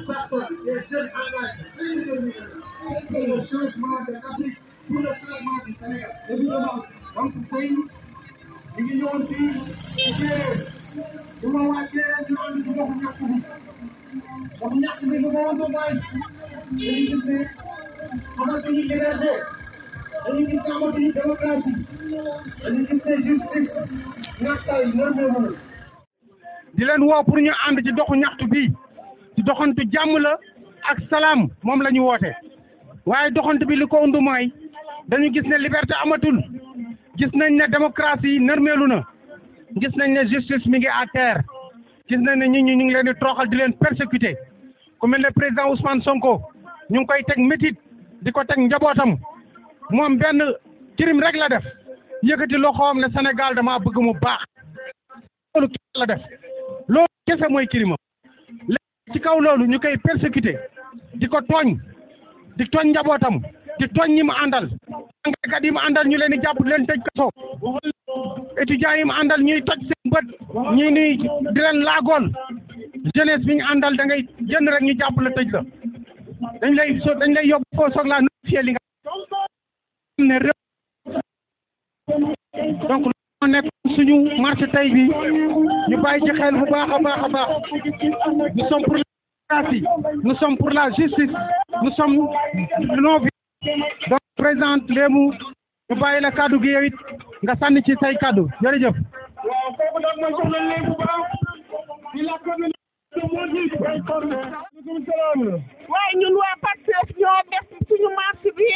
personnes, des jeunes engagés, très déterminés pour le changement de l'Afrique, pour le changement du Sénégal. Évidemment, donc tey ñu ngi ñëwoon fii ci séeréer bu ma wàccee ñu ànd ci doxu ñaxtu bi doxu ñaxtu bi lu ma woon mooy dañuy gis ne amatuñu liberté dañuy gis ne amatuñu démocratie dañuy gis ne justice ñaxtay normalement di leen woo pour ñu ànd ci doxu ñaxtu bi ci doxantu jàmm la ak salaam moom la ñu woote waaye doxantu bi li ko undu mooy dañu gis ne liberté amatul gis nañ ne démocratie nërmeelu na gis nañ ne justice mi ngi à terre gis nañ ne nit ñi ñu ngi leen di toroxal di leen persécuter ku mel ne président Ousmane Sonko ñu ngi koy teg métit di ko teg njabootam moom benn crime rek la def yëkkati loxoom ne Sénégal dama bëgg mu baax loolu kese la def loolu kese mooy crime ci kaw loolu ñu koy persécuter di ko tooñ di tooñ njabootam di tooñ ñi mu àndal jàngalekat yi mu àndal ñu leen di jàpp leen tëj kaso étudiants yi mu àndal ñuy toj seen bët ñi ni di leen laagool jeunesse bi ñu àndal da ngay jënd rek ñu jàpp la tëj la dañ lay yóbbu foo soog laa notifié li nga xam ne réew donc lu nekk suñu marché tey bi ñu bàyyi ci xel bu baax a baax a baax nous sommes pour la démocratie nous sommes pour la justice nous sommes non donc président Léemu ñu bàyyi la kaddu gi yow it nga sànni ci say kaddu jërëjëf. waaw kooku nag mooy soxla Léemu bu baax di la commune waaye ñun waa Pastef ñoo def suñu marche bi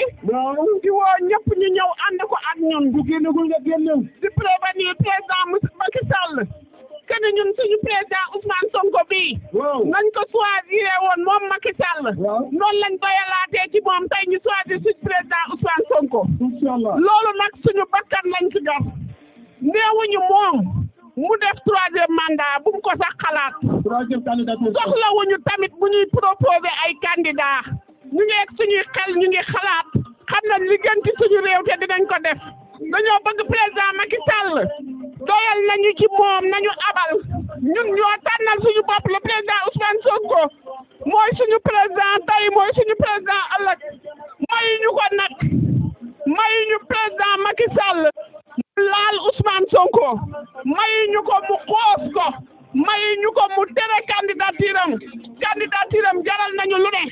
di woo ñëpp ñu ñëw ànd ko ak ñun bu génnagul nga génn di prévenir président Macky Sall que ne ñun suñu président Ousmane Sonko bii nañ ko choisir woon moom Macky Sall noonu lañ doyalaatee ci moom tey ñu choisir suñu président Ousmane Sonko loolu nag suñu bakkan lañ ci def néewuñu moom mu def troisième mandat bu mu ko sax xalaat soxlawuñu tamit bu ñuy proposer ay candidat ñu ngi ak suñuy xel ñu ngi xalaat xam nañ li gën ci suñu réew te dinañ ko def dañoo bëgg président Macky Sall doyal nañu ci moom nañu abal ñun ñoo tànnal suñu bopp le président Ousmane Sonko mooy suñu président tey mooy suñu président ëllëg mayuñu ko nag mayuñu président Macky Sall mu laal Ousmane Sonko mayuñu ko mu xoos ko mayuñu ko mu tere candidature am jaral nañu lu ne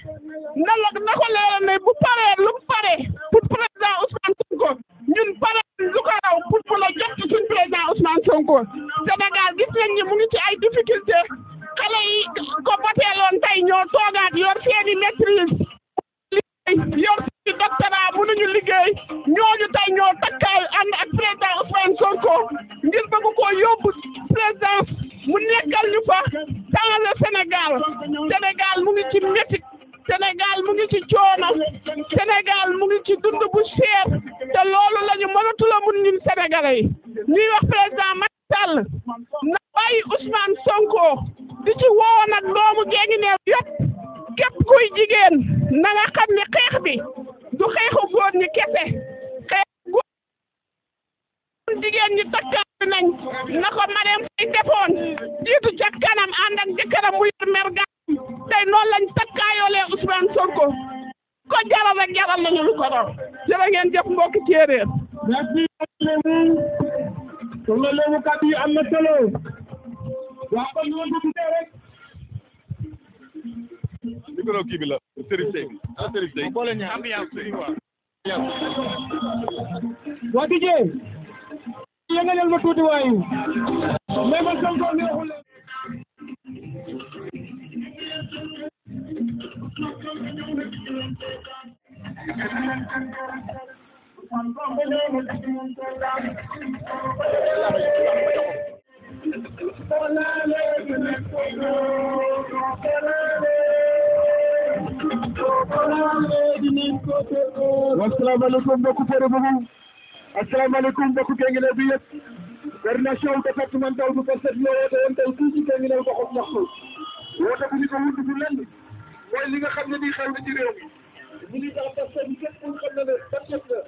na ko leeral ne bu paree lu mu pare pour président Ousmane Sonko ñun pare lu ko raw pour mun a jot ci suñ président Ousmane Sonko Sénégal gis nañ ni mu ngi ci ay difficulté xale yi ko voteeloon tey ñoo toogaat yor seeni maîtrise yor seeni doctorat mënuñu liggéey ñooñu tey ñoo takkaayu ànd ak président Ousmane Sonko ngir bëgg koo yóbbu présidence mu nekkal ñu fa dans le Sénégal mu ngi ci métit Sénégal mu ngi ci coono Sénégal mu ngi ci dund bu cher te loolu la ñu mënatu la mun ñun sénégalais yi ñuy wax président Macky Sall na bàyyi Ousmane Sonko di ci woo nag doomu Guinguinéo yëpp képp kuy jigéen na nga xam ne xeex bi du xeexu góor ñi kese xeex góor jigéen ñi takkaayu nañ na ko Marème Faye defoon jiitu ca kanam ànd ak jëkkëram mu yor mer tey noonu lañ takkaayoolee Ousmane Sonko ko jaral rek jaral nañu lu ko doon jërë ngeen jëf mbokki séeréer. merci Léemu soxna Léemu kàddu yi am na solo waa kon ñu dugg rek micro kii bi la Serif Sey bi Serif Sey boole ñaar waa DJ yëngalal ma tuuti waayu mais man Sonko neexul asalaamaaleykum mbokku Fodé Boubou asalaamaaleykum mbokku Guinguinéo bi yëpp coordination départementale bu Pastef ñoo woote woon tey fii ci Guinguinéo doxub ñaxtu woote bu ñu ko wund bu lenn mooy li nga xam ne nii xew na ci réew mi ñu ngi tax Pastef bi képp ku xam ne ne Pastef la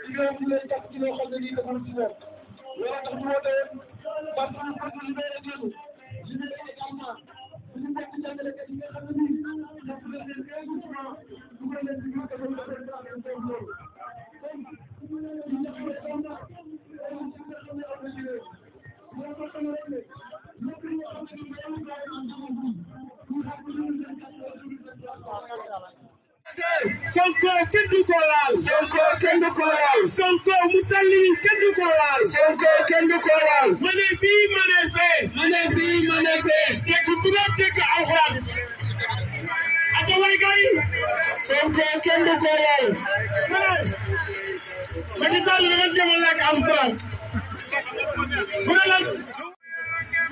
ci réew mi lay tax ci loo xam ne nii deful ci moom loolu tax ñu woote woon parce que ñu bëgg libéré démb libéré également suñu mbokk jàngalekat yi nga xam ne nii Sonko kenn du ko laal. Sonko kenn du ko laal. Sonko Musallimi kenn du ko laal. Sonko kenn du ko laal. ma ne fii ma ne fee. ma ne fii ma ne fee. tekki tubaab tekki alxuraan. ata way gay. Sonko kenn du ko laal. Macky Sall dafa jéem a lekk alxuraan. mu ne lan.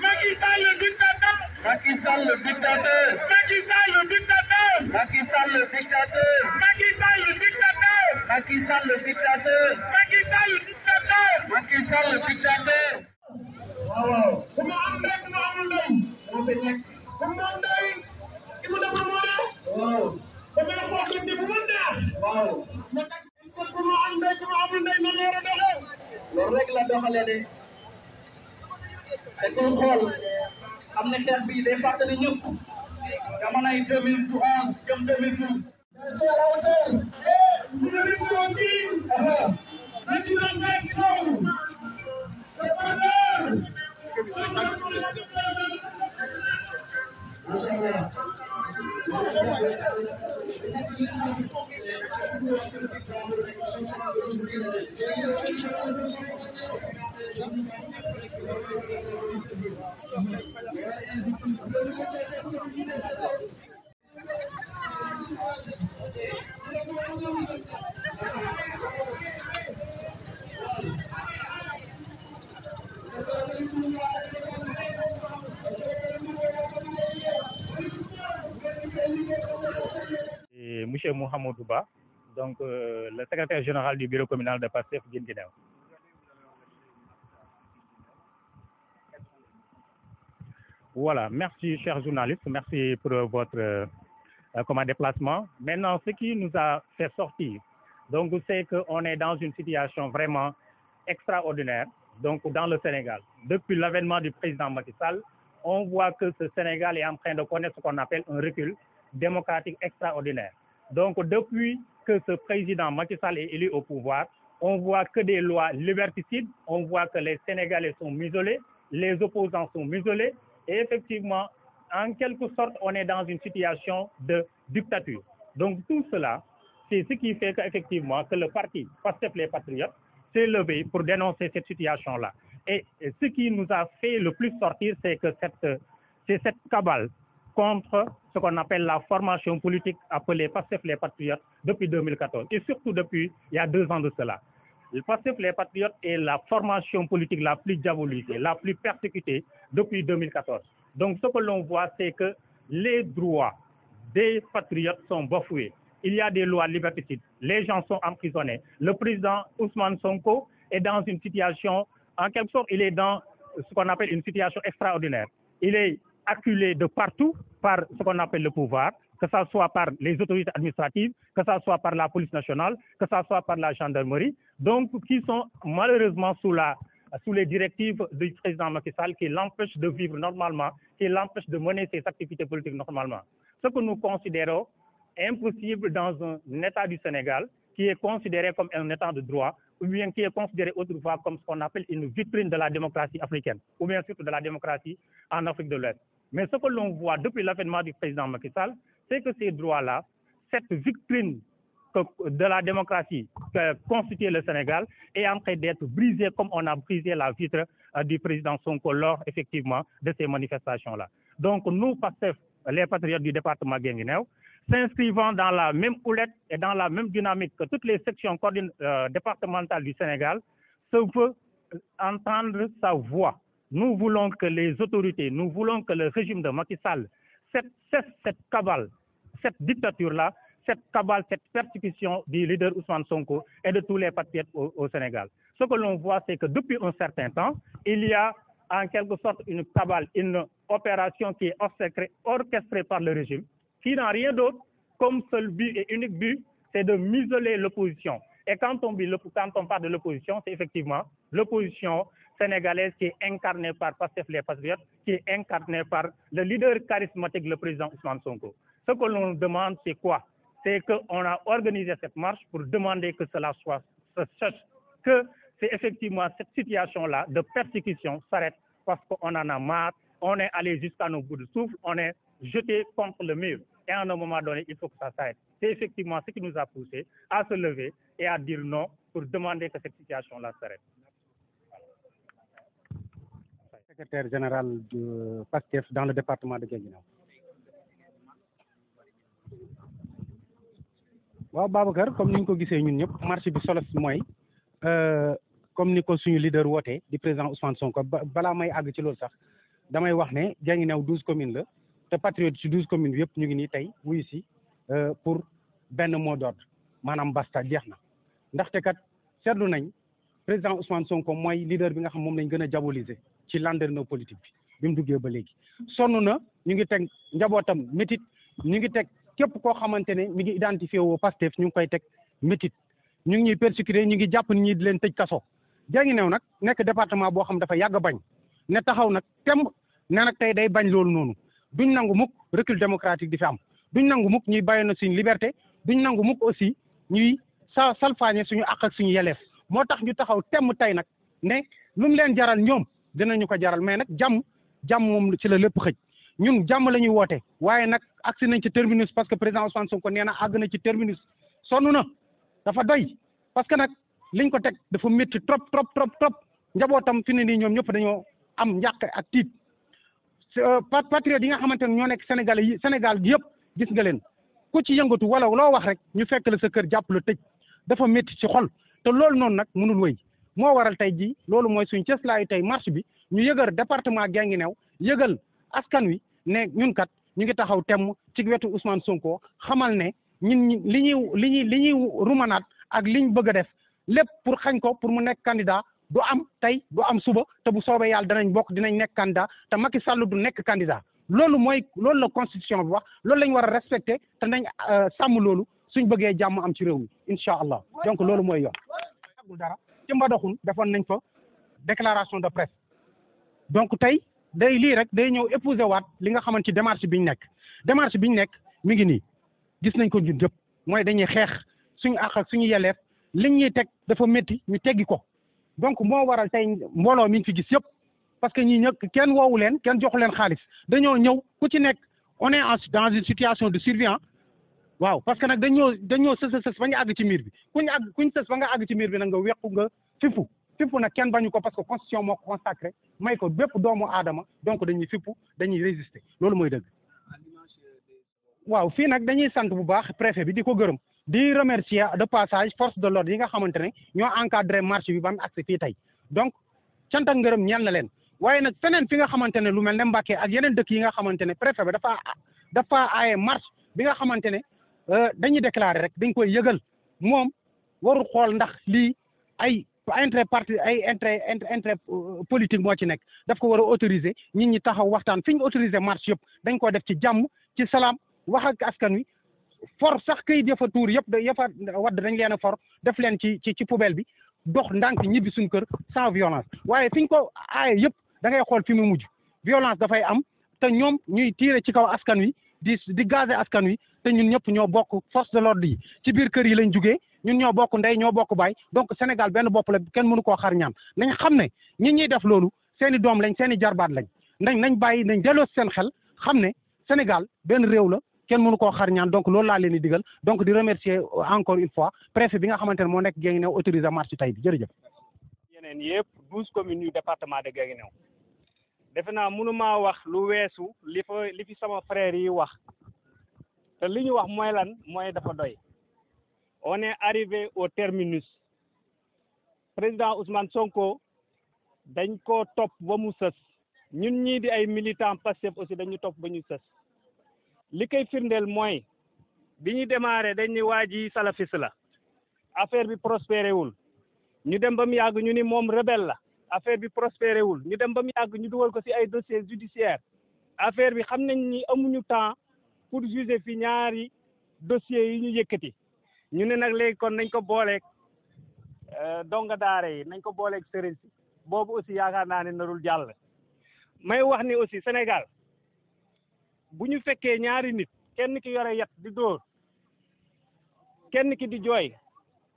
Macky Sall dictateur. Macky Sall dictateur. Macky Sall dictateur. Macky Sall dictateur. Macky Sall dictateur. Macky Sall dictateur. Macky Sall dictateur. Macky Sall dictateur. waaw. ku ma am ndey ku ma amul ndey. moo fi nekk. ku ma am ndey. ki mu defar moo ne. waaw. damay xool dossier bu ma neex. waaw. est-ce que ku ma am ndey ku ma amul ndey noonu la war a doxee. loolu rek la doxalee de. te kuy xool am na xeex bi day fàttali ñëpp jamonoy 2011 jëm 2012. Monsieur Mouhamadou Ba, donc le secrétaire général du bureau communal de PASTEF Guinguinéo. Voilà, merci chers journalistes, merci pour votre déplacement. Maintenant, ce qui nous a fait sortir, donc c'est qu'on est dans une situation vraiment extraordinaire, donc dans le Sénégal. Depuis l'avènement du président Macky Sall, on voit que ce Sénégal est en train de connaître ce qu'on appelle un recul démocratique extraordinaire. Donc, depuis que ce président Macky Sall est élu au pouvoir, on voit que des lois liberticides, on voit que les Sénégalais sont muselés, les opposants sont muselés, et effectivement, en quelque sorte, on est dans une situation de dictature. Donc, tout cela, c'est ce qui fait qu'effectivement, que le parti PASTEF les Patriotes s'est levé pour dénoncer cette situation-là. Et ce qui nous a fait le plus sortir, c'est que c'est cette cabale contre ce qu'on appelle la formation politique appelée PASTEF les Patriotes depuis 2014 et surtout depuis il y a 2 ans de cela. Le PASTEF les Patriotes est la formation politique la plus diabolisée, la plus persécutée depuis 2014. Donc ce que l'on voit, c'est que les droits des patriotes sont bafoués. Il y a des lois liberticides, les gens sont emprisonnés. Le président Ousmane Sonko est dans une situation, en quelque sorte, il est dans ce qu'on appelle une situation extraordinaire. Il est acculé de partout par ce qu'on appelle le pouvoir, que ce soit par les autorités administratives, que ce soit par la police nationale, que ce soit par la gendarmerie, donc qui sont malheureusement sous les directives du président Macky Sall qui l'empêchent de vivre normalement, qui l'empêchent de mener ses activités politiques normalement. Ce que nous considérons impossible dans un État du Sénégal qui est considéré comme un État de droit, ou bien qui est considéré autrefois comme ce qu'on appelle une vitrine de la démocratie africaine, ou bien surtout de la démocratie en Afrique de l'Ouest. Mais ce que l'on voit depuis l'avènement du président Macky Sall, c'est que ces droits-là, cette vitrine de la démocratie que constitue le Sénégal, est en train d'être brisée comme on a brisé la vitre du président Sonko lors, effectivement, de ces manifestations-là. Donc, nous, PASTEF, les patriotes du département Guinguinéo, s'inscrivant dans la même houlette et dans la même dynamique que toutes les sections départementales du Sénégal, se veut entendre sa voix. Nous voulons que les autorités, nous voulons que le régime de Macky Sall cesse cette cabale, cette dictature-là, cette cabale, cette persécution du leader Ousmane Sonko et de tous les patriotes au Sénégal. Ce que l'on voit, c'est que depuis un certain temps, il y a en quelque sorte une cabale, une opération qui est orchestrée par le régime, qui n'a rien d'autre comme seul but et unique but, c'est de museler l'opposition. Et quand on parle de l'opposition, c'est effectivement l'opposition sénégalaise qui est incarnée par PASTEF les Patriotes, qui est incarnée par le leader charismatique, le président Ousmane Sonko. Ce que l'on demande, c'est quoi? C'est qu'on a organisé cette marche pour demander que cela soit que c'est effectivement cette situation-là de persécution s'arrête parce qu'on en a marre, on est allé jusqu'à nos bouts de souffle, on est jeté contre le mur. et à un moment donné, il faut que ça s'arrête. C'est effectivement ce qui nous a poussé à se lever et à dire non pour demander que cette situation-là s'arrête. Secrétaire général du PASTEF dans le département de Guinguinéo. waaw Babacar comme ni ñu ko gisee ñun ñëpp marche bi solo mooy comme ni ko suñu leader wootee di président Ousmane Sonko balaa may àgg ci loolu sax damay wax ne Guinguinéo 12 communes la te patriote ci 12 communes yëpp ñu ngi nii tey wuyu si pour benn mot d'ordre maanaam basta jeex na ndaxte kat seetlu nañ président Ousmane Sonko mooy leader bi nga xam moom lañ gën a diaboliser ci landerneau politique bi mu duggee ba léegi sonn na ñu ngi teg njabootam métit ñu ngi teg képp koo xamante ne mi ngi identifié woo Pastef ñu ngi koy teg métit ñu ngi ñuy persécuté ñu ngi jàpp nit ñi di leen tëj kaso Guinguinéo nag nekk département boo xam dafa yàgg bañ ne taxaw nag temb ne nag tey day bañ loolu noonu duñ nangu mukk recul démocratique di fi am duñ nangu mukk ñuy bàyyi na suñu liberté duñ nangu mukk aussi ñuy salfaañe suñu àq ak suñu yeleef moo tax ñu taxaw temm tey nag ne lu mu leen jaral ñoom dinañu ko jaral mais nag jàmm moom ci la lépp xëj ñun jàmm la ñuy woote waaye nag agsi nañ ci terminus parce que président Ousmane Sonko nee na àgg na ci terminus sonn na dafa doy parce que nag liñ ko teg dafa métti trop njabootam fi ne nii ñoom ñëpp dañoo am njàq ak tiit patriote yi nga xamante ne ñoo nekk Sénégal gi yëpp gis nga leen ku ci yëngatu wala loo wax rek ñu fekk la sa kër jàpp la tëj dafa métti ci xol te loolu noonu nag mënul wéy moo waral tey jii loolu mooy suñ cëslaayu tey marche bi ñu yëgal département Guinguinéo yëgal askan wi ne ñun kat ñu ngi taxaw temm ci wetu Ousmane Sonko xamal ne ñun li ñuy rumanaat ak liñ bëgg a def lépp pour xañ ko pour mu nekk candidat du am tey du am suba te bu soobee yàlla danañ bokk dinañ nekk candidat te Macky Sall du nekk candidat loolu la constitution bi wax loolu lañ war a respecté te nañ sàmm loolu suñ bëggee jàmm am ci réew mi incha allah donc loolu mooy yoon. yàggul dara ci Mbadakhoune defoon nañ fa déclaration de presse donc tey day lii rek day ñëw épouser waat li nga xamante ci démarche bi ñu nekk mi ngi nii gis nañ ko ñun jëpp mooy dañuy xeex suñu àq ak suñu yelleef liñ ñuy teg dafa métti ñu teggi ko donc moo waral tey mbooloo mi ngi fi gis yëpp parce que ñii ñëpp kenn woowu leen kenn joxu leen xaalis dañoo ñëw ku ci nekk on est dans une situation de survie waaw parce que nag dañoo sës ba nga àgg ci miir bi kuñ sës ba nga àgg ci miir bi nag nga wequ nga fippu nag kenn bañu ko parce que constitution moo ko consacré may ko bépp doomu aadama donc dañuy fippu dañuy résister loolu mooy dëgg waaw fii nag dañuy sant bu baax préfet bi di ko gërëm di remercier de passage force de l'ordre yi nga xamante ne ñoo encadré marche bi ba mu agsi fii tey donc cant ak ngërëm ñeel na leen waaye nag feneen fi nga xamante ne lu mel ne Mbacké ak yeneen dëkk yi nga xamante ne préfet bi dafa aaye marche bi nga xamante ne dañuy déclarer rek dañ koy yëgal moom warul xool ndax lii ay intérêt politique moo ci nekk daf ko war a autoriser nit ñi taxaw waxtaan fi ñu autoriser marche yëpp dañ ko def ci jàmm ci salaam wax ak askan wi for sax këyit yafa tuur yëpp yafa wadd dañ leen a for def leen ci poubelle bi dox ndànk ñibbi suñu kër sans violence waaye fi ñu ko aaye yëpp da ngay xool fi mu mujj violence dafay am te ñoom ñuy tiire ci kaw askan wi di gazer askan wi te ñun ñëpp ñoo bokk force de l'ordre yi ci biir kër yi lañ jugee ñun ñoo bokk ndey ñoo bokk baay donc Sénégal benn bopp la kenn mënu koo xar ñaan nañ xam ne ñi ñuy def loolu seeni doom lañ seeni jarbaat lañ nañ bàyyi nañ delloo seen xel xam ne Sénégal benn réew la kenn mënu koo xar ñaan donc loolu laa leen di digal donc di remercier encore une fois préfet bi nga xamante ne moo nekk Guinguinéo autorisé marche tey bi jërëjëf. yeneen yëpp 12 communes yu département de Guinguinéo defe naa mënumaa wax lu weesu li fi sama frère yi wax te li ñu wax mooy lan mooy dafa doy. On est arrivé au terminus président Ousmane Sonko dañ ko topp ba mu sës ñun ñii di ay militants Pastef aussi dañu topp ba ñu sës li koy firndeel mooy bi ñu démarré dañ ni waa ji salafiste la affaire bi prospéré wul ñu dem ba mu yàgg ñu ni moom rebelle la affaire bi prospéré wul ñu dem ba mu yàgg ñu dugal ko ci ay dossiers judiciaires affaire bi xam nañ ni amuñu temps pour juger fi ñaari dossiers yi ñu yëkkati. ñu ne nag léegi kon nañ ko booleeg donga daara yi nañ ko booleeg sëriñ si boobu aussi yaakaar naa ne narul jàll may wax ni aussi Sénégal bu ñu fekkee ñaari nit kenn ki yore yat di dóor kenn ki di jooy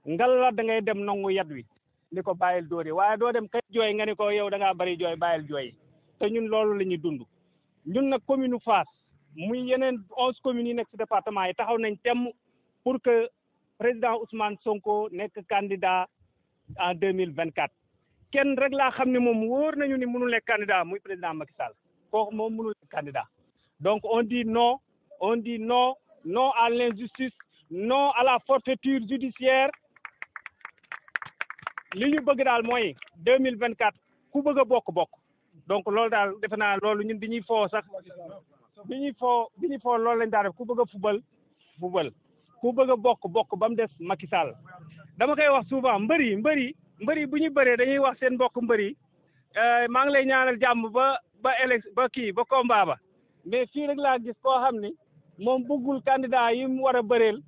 ngalla da ngay dem nangu yat wi ni ko bàyyil dóor yi waaye doo dem kay jooy nga ni ko yow da ngaa bari jooy bàyyil jooy te ñun loolu la ñuy dund ñun nag commune Fass muy yeneen 11 communes yi nekk ci département yi taxaw nañ temm pour que président Ousmane Sonko nekk candidat en 2024 kenn rek laa xam ne moom wóor nañu ni mënul nekk candidat muy président Macky Sall kooku moom mënul nekk candidat donc on dit non non à l'injustice non à la forfaiture judiciaire li ñu bëgg daal mooy 2024 ku bëgg a bokk donc loolu daal defe naa loolu ñun bi ñuy foo sax bi ñuy foo loolu lañ daa def ku bëgg a fubal ku bëgg a bokk ba mu des Macky Sall dama koy wax souvent mbër yi bu ñu bëree dañuy wax seen mbokk mbër yi maa ngi lay ñaanal jàmm ba combat ba mais fii rek laa gis koo xam ni moom bëggul candidat yi mu war a bëreel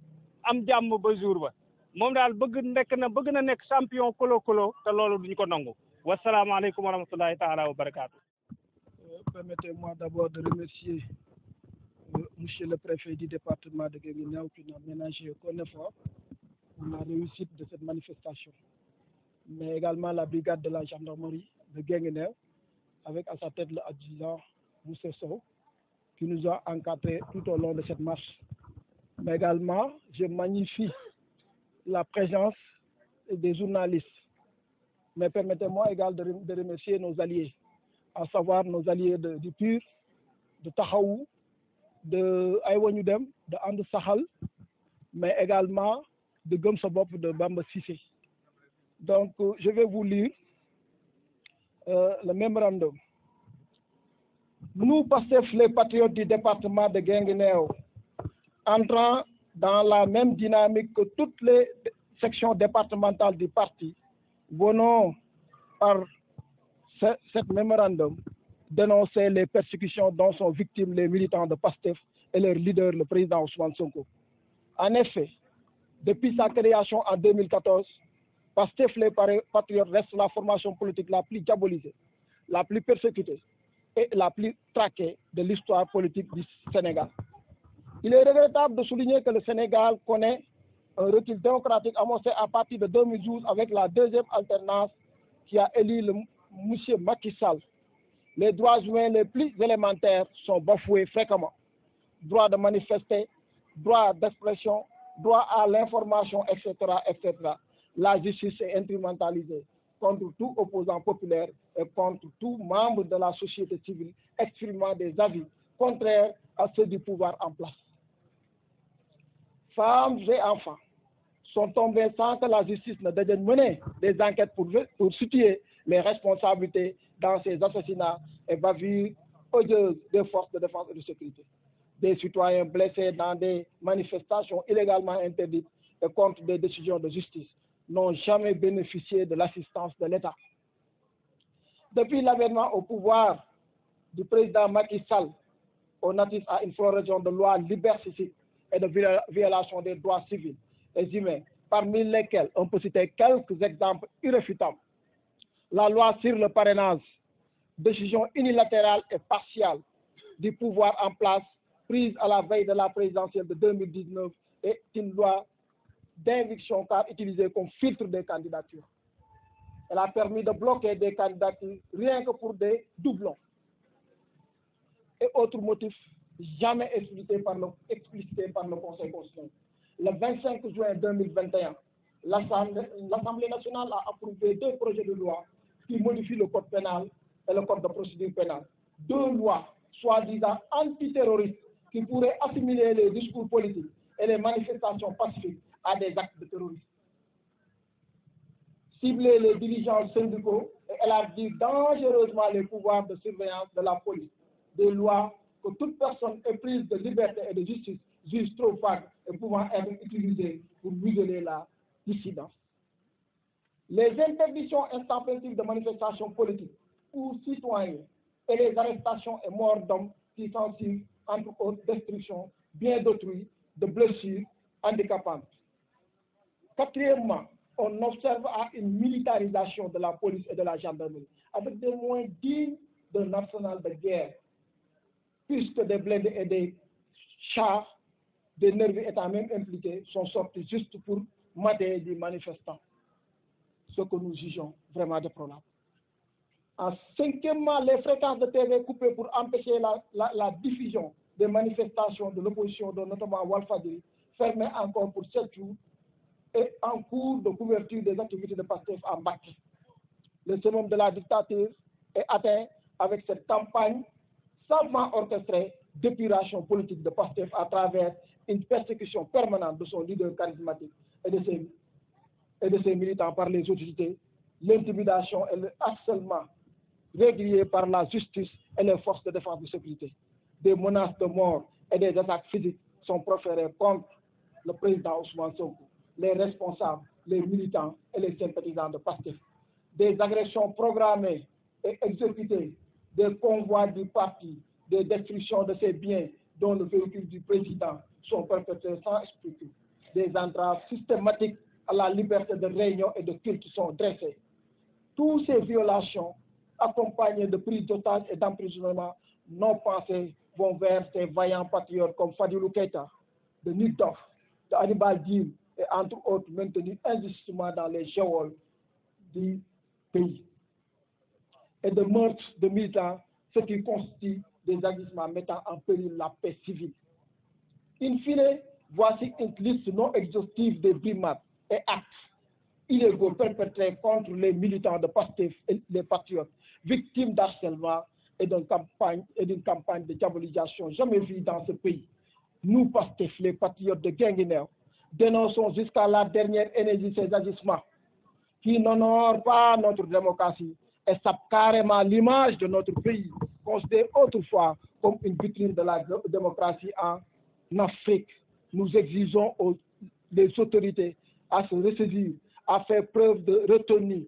am jàmm ba jour ba moom daal bëgg na nekk champion kolo te loolu duñu ko nangu wasalaamaaleykum wa rahmatullahi taala wa barakaatu. Permettez-moi d'abord de remercier monsieur le préfet du département de Guinguinéo qui n'a ménagé aucun effort pour la réussite de cette manifestation, mais également la brigade de la gendarmerie de Guinguinéo avec à sa tête le adjudant Moussa Sow qui nous a encadrés tout au long de cette marche. Mais également, je magnifie la présence des journalistes. Mais permettez-moi également de remercier nos alliés, à savoir nos alliés du PUR, de Tahaou, de Aïwanudem, de And Sahal, mais également de Gomsobop, de Bamba Sissé. Donc, je vais vous lire le mémorandum. Nous, PASTEF, les patriotes du département de Guinguinéo, entrant dans la même dynamique que toutes les sections départementales du parti, venons par cet mémorandum dénoncer les persécutions dont sont victimes les militants de PASTEF et leur leader, le président Ousmane Sonko. En effet, depuis sa création en 2014, PASTEF les patriotes reste la formation politique la plus diabolisée, la plus persécutée et la plus traquée de l'histoire politique du Sénégal. Il est regrettable de souligner que le Sénégal connaît un recul démocratique amorcé à partir de 2012 avec la deuxième alternance qui a élu M. Macky Sall. Les droits humains les plus élémentaires sont bafoués fréquemment. Droit de manifester, droit d'expression, droit à l'information, etc., etc. La justice est instrumentalisée contre tout opposant populaire et contre tout membre de la société civile exprimant des avis contraires à ceux du pouvoir en place. Femmes et enfants sont tombés sans que la justice ne daigne mener des enquêtes pour situer les responsabilités dans ces assassinats et bavures odieuses des forces de défense et de sécurité. Des citoyens blessés dans des manifestations illégalement interdites et contre des décisions de justice n'ont jamais bénéficié de l'assistance de l'État. Depuis l'avènement au pouvoir du président Macky Sall, on assiste à une floraison de lois liberticides et de violation des droits civils et humains, parmi lesquels on peut citer quelques exemples irréfutables. La loi sur le parrainage, décision unilatérale et partielle du pouvoir en place, prise à la veille de la présidentielle de 2019, est une loi d'inviction car utilisée comme filtre des candidatures. Elle a permis de bloquer des candidatures rien que pour des doublons et autres motifs jamais explicités par le Conseil constitutionnel. Le 25 juin 2021, l'Assemblée nationale a approuvé 2 projets de loi qui modifient le code pénal et le code de procédure pénale. 2 lois soi-disant antiterroristes qui pourraient assimiler les discours politiques et les manifestations pacifiques à des actes de terrorisme. Cibler les dirigeants syndicaux et élargir dangereusement les pouvoirs de surveillance de la police. Des lois que toute personne éprise de liberté et de justice juge trop vagues et pouvant être utilisées pour museler la dissidence. Les interdictions intempestives de manifestations politiques ou citoyennes et les arrestations et morts d'hommes qui s'en suivent, entre autres destructions, bien d'autrui, de blessures handicapantes. Quatrièmement, on observe une militarisation de la police et de la gendarmerie avec des moyens dignes d'un arsenal de guerre, puisque des blindés et des chars, des nervis étant même impliqués, sont sortis juste pour mater des manifestants, ce que nous jugeons vraiment déplorable. En 5e, les fréquences de TV coupées pour empêcher la diffusion des manifestations de l'opposition, dont notamment Walfadjri, fermées encore pour 7 jours, et en cours de couverture des activités de PASTEF à Mbacké. Le summum de la dictature est atteint avec cette campagne savamment orchestrée d'épuration politique de PASTEF à travers une persécution permanente de son leader charismatique et de ses militants par les autorités, l'intimidation et le harcèlement régulier par la justice et les forces de défense et de sécurité. Des menaces de mort et des attaques physiques sont proférées contre le président Ousmane Sonko, les responsables, les militants et les sympathisants de PASTEF. Des agressions programmées et exécutées, des convois du parti, des destructions de ses biens, dont le véhicule du président, sont perpétrées sans scrupule. Des entraves systématiques à la liberté de réunion et de culte sont dressées. Toutes ces violations, accompagnées de prises d'otages et d'emprisonnement non pensés, vont vers ces vaillants patriotes comme Fadilou Keïta, de Nigdoff, de Hannibal Djim, et entre autres maintenus injustement dans les geôles du pays. Et de meurtres de militants, ce qui constitue des agissements mettant en péril la paix civile. In fine, voici une liste non exhaustive des brimades et actes illégaux perpétrés contre les militants de PASTEF et les patriotes, victimes d'harcèlement et d'une campagne de diabolisation jamais vue dans ce pays. Nous, PASTEF, les patriotes de Guinguinéo, dénonçons jusqu'à la dernière énergie ces agissements qui n'honorent pas notre démocratie et sapent carrément l'image de notre pays, considéré autrefois comme une vitrine de la démocratie en Afrique. Nous exigeons les autorités à se ressaisir, à faire preuve de retenue,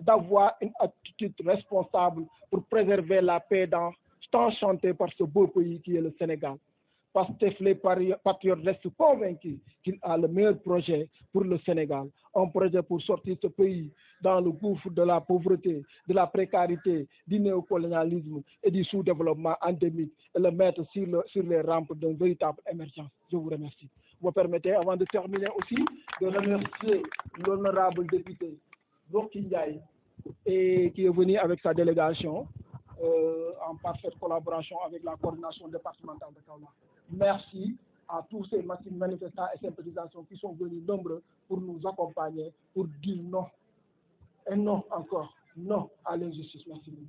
d'avoir une attitude responsable pour préserver la paix tant chantée par ce beau pays qui est le Sénégal. PASTEF, les patriotes restent convaincus qu'il a le meilleur projet pour le Sénégal, un projet pour sortir ce pays dans le gouffre de la pauvreté, de la précarité, du néocolonialisme et du sous-développement endémique et le mettre sur les rampes d'une véritable émergence. Je vous remercie. Vous me permettez, avant de terminer aussi, de remercier l'honorable député Rocky Ndiaye, qui est venu avec sa délégation en parfaite collaboration avec la coordination départementale de Kaolack. Merci à tous ces manifestants et sympathisants qui sont venus nombreux pour nous accompagner, pour dire non, et non encore, non à l'injustice. Merci beaucoup.